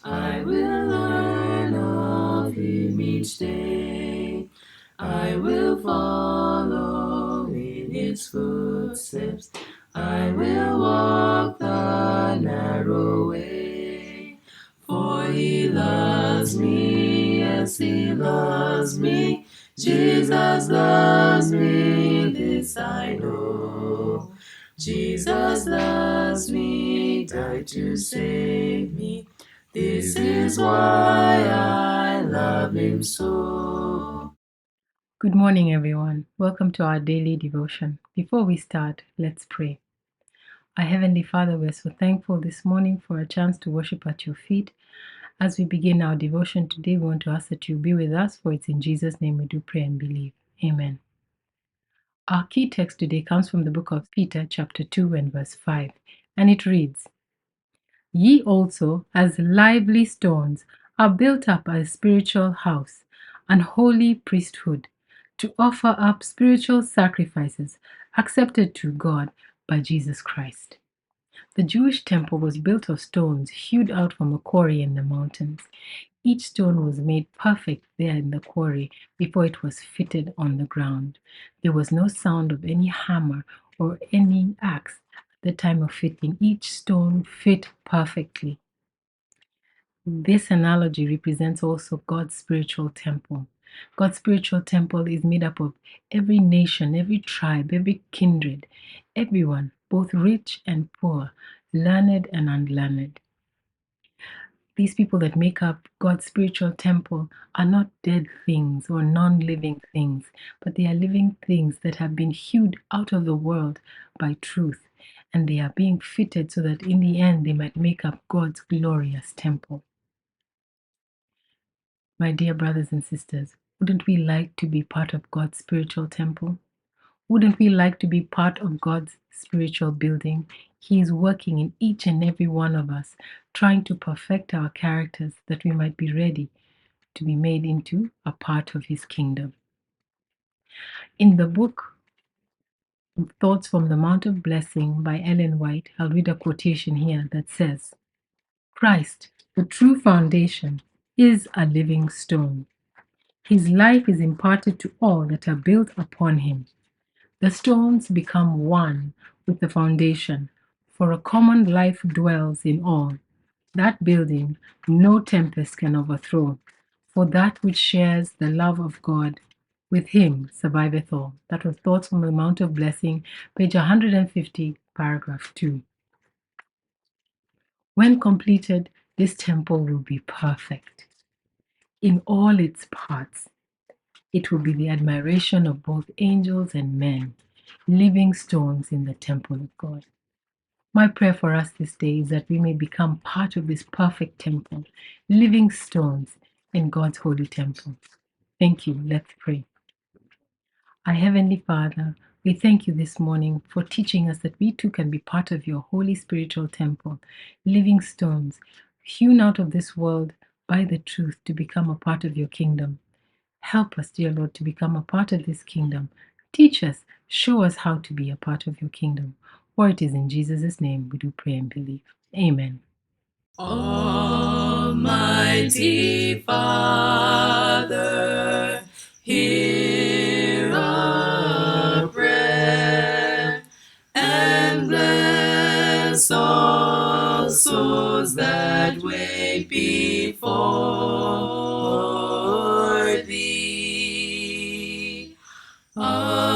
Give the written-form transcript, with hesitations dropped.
I will learn of him each day. I will follow in his footsteps. I will walk the narrow way. For he loves me, yes, he loves me. Jesus loves me, this I know. Jesus loves me, died to save me. This is why I love him so. Good morning, everyone. Welcome to our daily devotion. Before we start, let's pray. Our Heavenly Father, we're so thankful this morning for a chance to worship at your feet. As we begin our devotion today, we want to ask that you be with us, for it's in Jesus' name we do pray and believe. Amen. Our key text today comes from the book of Peter, chapter 2 and verse 5, and it reads, Ye also, as lively stones, are built up a spiritual house, an holy priesthood, to offer up spiritual sacrifices accepted to God by Jesus Christ. The Jewish temple was built of stones hewed out from a quarry in the mountains. Each stone was made perfect there in the quarry before it was fitted on the ground. There was no sound of any hammer or any axe at the time of fitting. Each stone fit perfectly. This analogy represents also God's spiritual temple. God's spiritual temple is made up of every nation, every tribe, every kindred, everyone, both rich and poor, learned and unlearned. These people that make up God's spiritual temple are not dead things or non living things, but they are living things that have been hewed out of the world by truth, and they are being fitted so that in the end they might make up God's glorious temple. My dear brothers and sisters, wouldn't we like to be part of God's spiritual temple? Wouldn't we like to be part of God's spiritual building? He is working in each and every one of us, trying to perfect our characters that we might be ready to be made into a part of His kingdom. In the book Thoughts from the Mount of Blessing by Ellen White, I'll read a quotation here that says, Christ, the true foundation, is a living stone. His life is imparted to all that are built upon him. The stones become one with the foundation, for a common life dwells in all. That building no tempest can overthrow, for that which shares the love of God with him surviveth all. That was Thoughts from the Mount of Blessing, page 150, paragraph 2. When completed, this temple will be perfect in all its parts. It will be the admiration of both angels and men, living stones in the temple of God. My prayer for us this day is that we may become part of this perfect temple, living stones in God's holy temple. Thank you. Let's pray. Our Heavenly Father, we thank you this morning for teaching us that we too can be part of your holy spiritual temple, living stones, hewn out of this world by the truth to become a part of your kingdom. Help us, dear Lord, to become a part of this kingdom. Teach us, show us how to be a part of your kingdom. For it is in Jesus' name we do pray and believe. Amen. Almighty Father, hear our prayer and bless all souls that wait before thee. Amen.